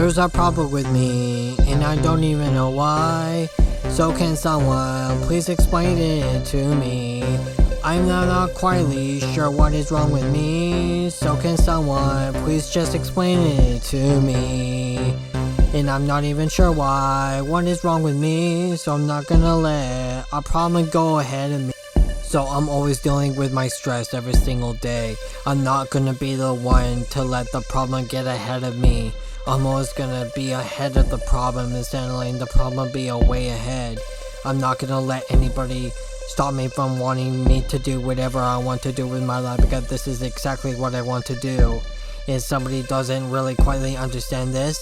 There's a problem with me, and I don't even know why. So can someone please explain it to me? I'm not quite sure what is wrong with me. So can someone please just explain it to me? And I'm not even sure why, what is wrong with me. So I'm not gonna let a problem go ahead of me. So I'm always dealing with my stress every single day. I'm not gonna be the one to let the problem get ahead of me. I'm always gonna be ahead of the problem instead of letting the problem be a way ahead. I'm not gonna let anybody stop me from wanting me to do whatever I want to do with my life, because this is exactly what I want to do. If somebody doesn't really quite understand this,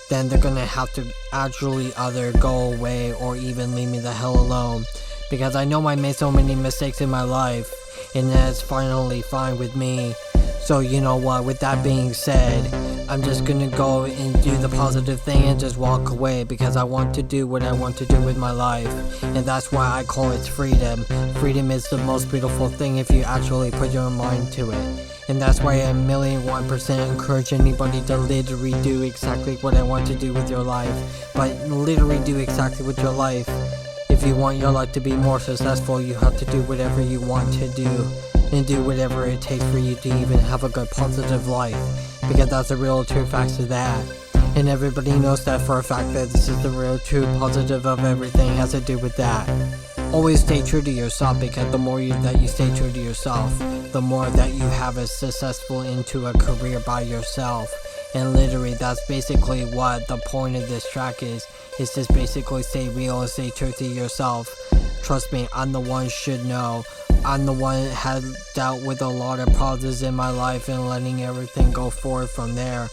then they're gonna have to actually either go away or even leave me the hell alone. Because I know I made so many mistakes in my life, and that's finally fine with me. So you know what, with that being said, I'm just gonna go and do the positive thing and just walk away, because I want to do what I want to do with my life. And that's why I call it freedom. Freedom is the most beautiful thing if you actually put your mind to it. And that's why I 1,000,001% encourage anybody to literally do exactly what I want to do with your life. But literally do exactly with your life. If you want your life to be more successful, you have to do whatever you want to do. And do whatever it takes for you to even have a good positive life. Because that's the real true facts of that. And everybody knows that for a fact, that this is the real true positive of everything has to do with that. Always stay true to yourself, because the more that you stay true to yourself, the more that you have a successful into a career by yourself. And literally that's basically what the point of this track is just basically stay real and stay true to yourself. Trust me, I'm the one should know. I'm the one that had dealt with a lot of problems in my life and letting everything go forward from there.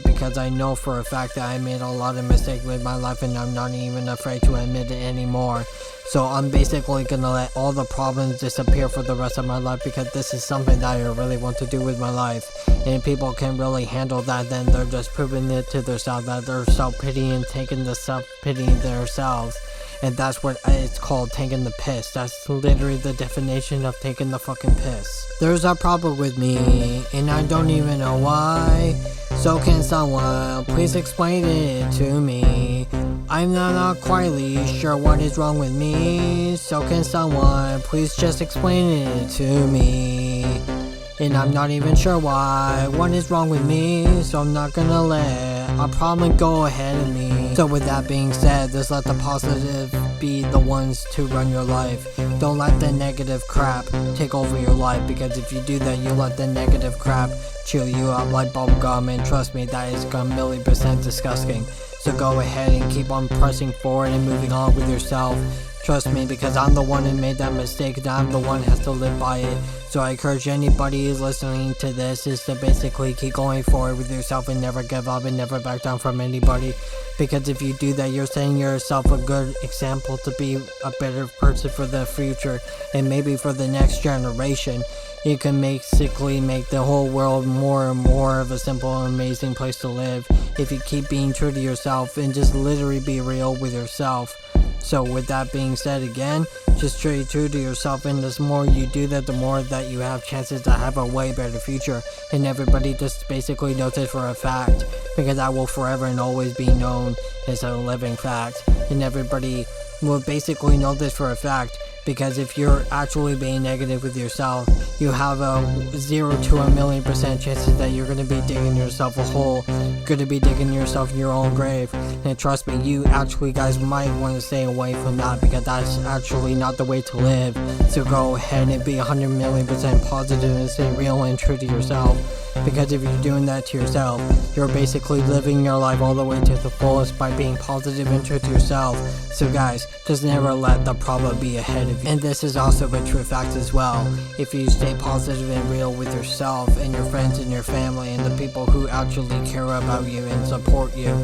Because I know for a fact that I made a lot of mistakes with my life, and I'm not even afraid to admit it anymore. So I'm basically gonna let all the problems disappear for the rest of my life, because this is something that I really want to do with my life. And if people can really handle that, then they're just proving it to themselves that they're self-pity and taking the self-pity themselves. And that's what it's called, taking the piss. That's literally the definition of taking the fucking piss. There's a problem with me, and I don't even know why. So can someone please explain it to me? I'm not quite sure what is wrong with me. So can someone please just explain it to me? And I'm not even sure why, what is wrong with me. So I'm not gonna let a problem go ahead of me. So with that being said, just let the positive be the ones to run your life. Don't let the negative crap take over your life, because if you do that, you let the negative crap chew you up like bubblegum, and trust me, that is 1,000,000% disgusting. So go ahead and keep on pressing forward and moving on with yourself. Trust me, because I'm the one who made that mistake, and I'm the one who has to live by it. So I encourage anybody who's listening to this is to basically keep going forward with yourself and never give up and never back down from anybody. Because if you do that, you're setting yourself a good example to be a better person for the future, and maybe for the next generation. You can basically make the whole world more and more of a simple and amazing place to live if you keep being true to yourself and just literally be real with yourself. So with that being said, again, just stay true to yourself, and the more you do that, the more that you have chances to have a way better future. And everybody just basically knows it for a fact, because that will forever and always be known as a living fact. And everybody will basically know this for a fact, because if you're actually being negative with yourself, you have a 0 to 1,000,000% chances that you're going to be digging yourself a hole. You're going to be digging yourself in your own grave. And trust me, you actually guys might want to stay away from that, because that's actually not the way to live. So go ahead and be 100,000,000% positive and stay real and true to yourself. Because if you're doing that to yourself, you're basically living your life all the way to the fullest by being positive and true to yourself. So guys, just never let the problem be ahead of you. And this is also a true fact as well. If you stay positive and real with yourself and your friends and your family and the people who actually care about you and support you,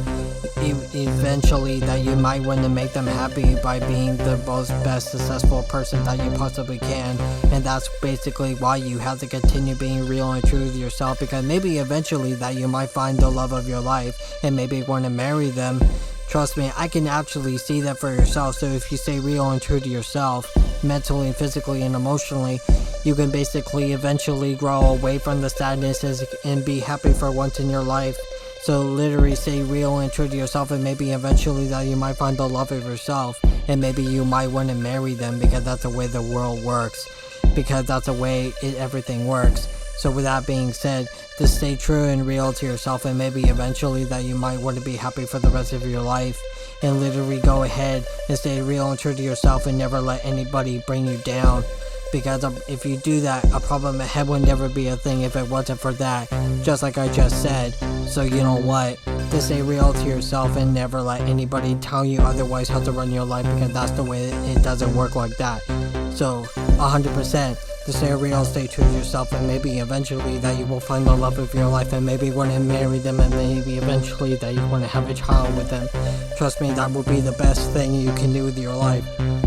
eventually that you might want to make them happy by being the most best successful person that you possibly can. And that's basically why you have to continue being real and true to yourself, because maybe eventually that you might find the love of your life and maybe want to marry them. Trust me, I can actually see that for yourself. So if you stay real and true to yourself, mentally and physically and emotionally, you can basically eventually grow away from the sadness and be happy for once in your life. So literally stay real and true to yourself, and maybe eventually that you might find the love of yourself, and maybe you might want to marry them, because that's the way the world works, because that's the way everything works. So with that being said, just stay true and real to yourself, and maybe eventually that you might want to be happy for the rest of your life, and literally go ahead and stay real and true to yourself and never let anybody bring you down. Because if you do that, a problem ahead would never be a thing if it wasn't for that, just like I just said. So you know what, just stay real to yourself and never let anybody tell you otherwise how to run your life, because that's the way it doesn't work like that. So 100%, just stay real, stay true to yourself, and maybe eventually that you will find the love of your life, and maybe want to marry them, and maybe eventually that you want to have a child with them. Trust me, that will be the best thing you can do with your life,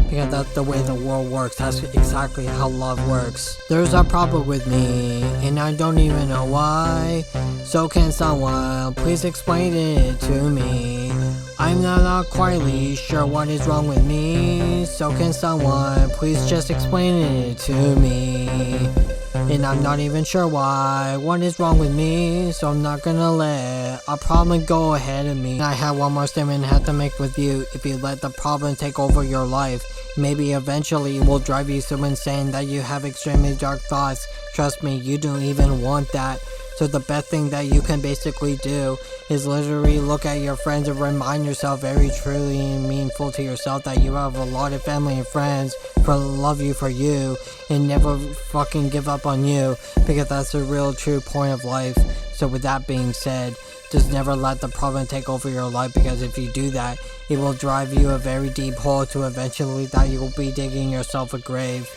because that's the way the world works. That's exactly how love works. There's a problem with me, and I don't even know why. So can someone please explain it to me? I'm not quite sure what is wrong with me. So can someone please just explain it to me? And I'm not even sure why. What is wrong with me? So I'm not gonna let a problem go ahead of me. I have one more statement I have to make with you. If you let the problem take over your life, maybe eventually it will drive you so insane that you have extremely dark thoughts. Trust me, you don't even want that. So the best thing that you can basically do is literally look at your friends and remind yourself very truly and meaningful to yourself that you have a lot of family and friends who love you for you and never fucking give up on you, because that's the real true point of life. So with that being said, just never let the problem take over your life, because if you do that, it will drive you a very deep hole to eventually that you will be digging yourself a grave.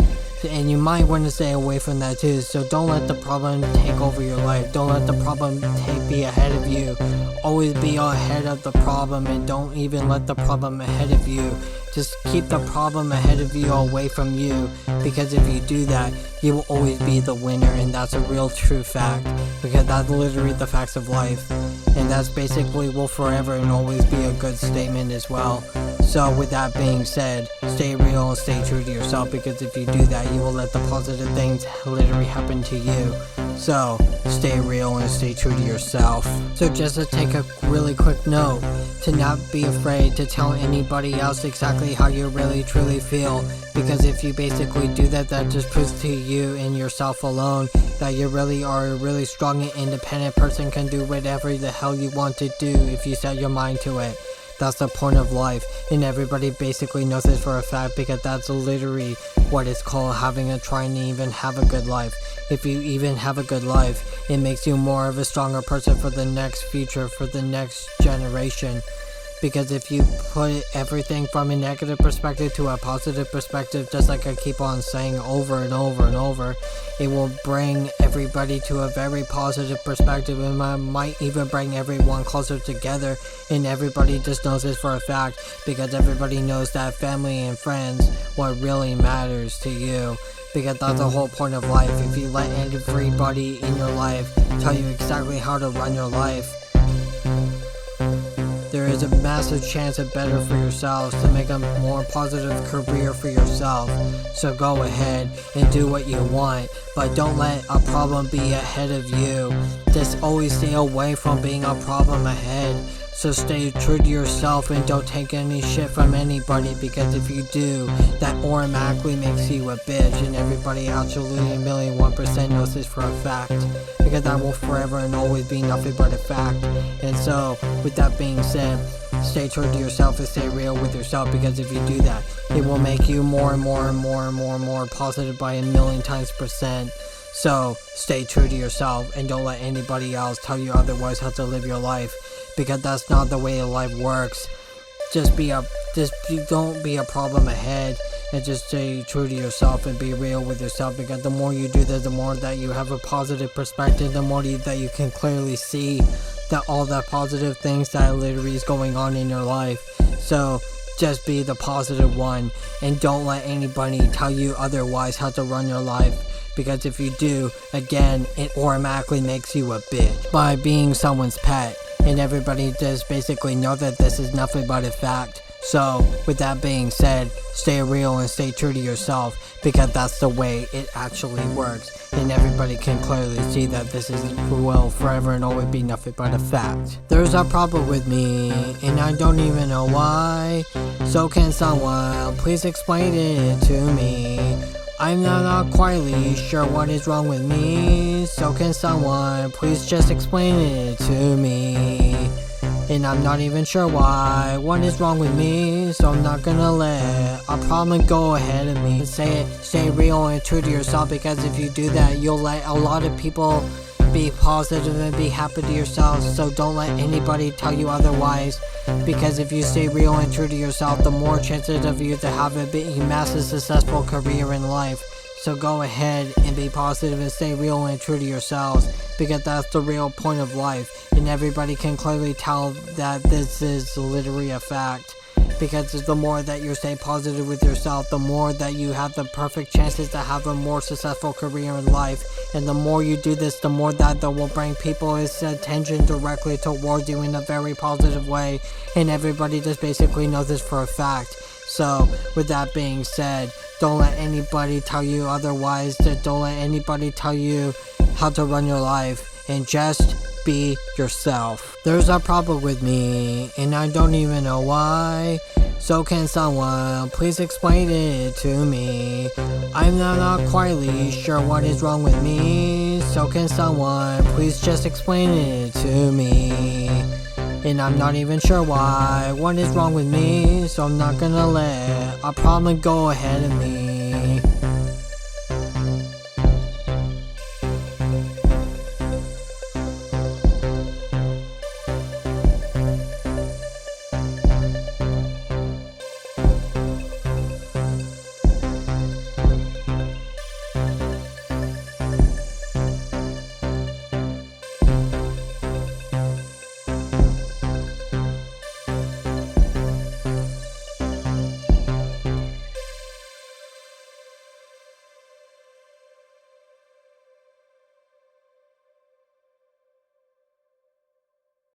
And you might want to stay away from that too. So don't let the problem take over your life. Don't let the problem be ahead of you. Always be ahead of the problem, and don't even let the problem ahead of you. Just keep the problem ahead of you away from you, because if you do that, you will always be the winner, and that's a real true fact, because that's literally the facts of life, and that's basically will forever and always be a good statement as well. So with that being said, stay real and stay true to yourself, because if you do that, you will let the positive things literally happen to you. So stay real and stay true to yourself. So just to take a really quick note, to not be afraid to tell anybody else exactly how you really truly feel, because if you basically do that, that just proves to you and yourself alone that you really are a really strong and independent person, can do whatever the hell you want to do if you set your mind to it. That's the point of life, and everybody basically knows this for a fact, because that's literally what it's called having a trying to even have a good life. If you even have a good life, it makes you more of a stronger person for the next future, for the next generation. Because if you put everything from a negative perspective to a positive perspective, just like I keep on saying over and over and over, it will bring everybody to a very positive perspective, and might even bring everyone closer together. And everybody just knows this for a fact, because everybody knows that family and friends, what really matters to you. Because that's the whole point of life. If you let everybody in your life tell you exactly how to run your life, there is a massive chance of better for yourselves, to make a more positive career for yourself. So go ahead and do what you want, but don't let a problem be ahead of you. Just always stay away from being a problem ahead. So stay true to yourself and don't take any shit from anybody, because if you do, that automatically makes you a bitch, and everybody absolutely 1,000,001% knows this for a fact, because that will forever and always be nothing but a fact. And so with that being said, stay true to yourself and stay real with yourself, because if you do that, it will make you more and more and more and more and more positive by 1,000,000 times %. So stay true to yourself and don't let anybody else tell you otherwise how to live your life, because that's not the way life works. Don't be a problem ahead, and just stay true to yourself and be real with yourself, because the more you do that, the more that you have a positive perspective, the more that you can clearly see that all the positive things that literally is going on in your life. So just be the positive one, and don't let anybody tell you otherwise how to run your life, because if you do, again, it automatically makes you a bitch by being someone's pet. And everybody just basically know that this is nothing but a fact. So, with that being said, stay real and stay true to yourself, because that's the way it actually works. And everybody can clearly see that this will forever and always be nothing but a fact. There's a problem with me, and I don't even know why. So can someone please explain it to me? I'm not quietly sure what is wrong with me. So can someone please just explain it to me? And I'm not even sure why. What is wrong with me? So I'm not gonna let a problem go ahead of me. Say it, stay real and true to yourself, because if you do that, you'll let a lot of people be positive and be happy to yourself. So don't let anybody tell you otherwise, because if you stay real and true to yourself, the more chances of you to have a massive successful career in life. So go ahead and be positive and stay real and true to yourselves, because that's the real point of life. And everybody can clearly tell that this is literally a fact. Because the more that you stay positive with yourself, the more that you have the perfect chances to have a more successful career in life. And the more you do this, the more that will bring people's attention directly towards you in a very positive way. And everybody just basically knows this for a fact. So, with that being said, don't let anybody tell you otherwise. Don't let anybody tell you how to run your life. And just be yourself. There's a problem with me, and I don't even know why. So can someone please explain it to me? I'm not quietly sure what is wrong with me. So can someone please just explain it to me? And I'm not even sure why. What is wrong with me? So I'm not gonna let a problem go ahead of me.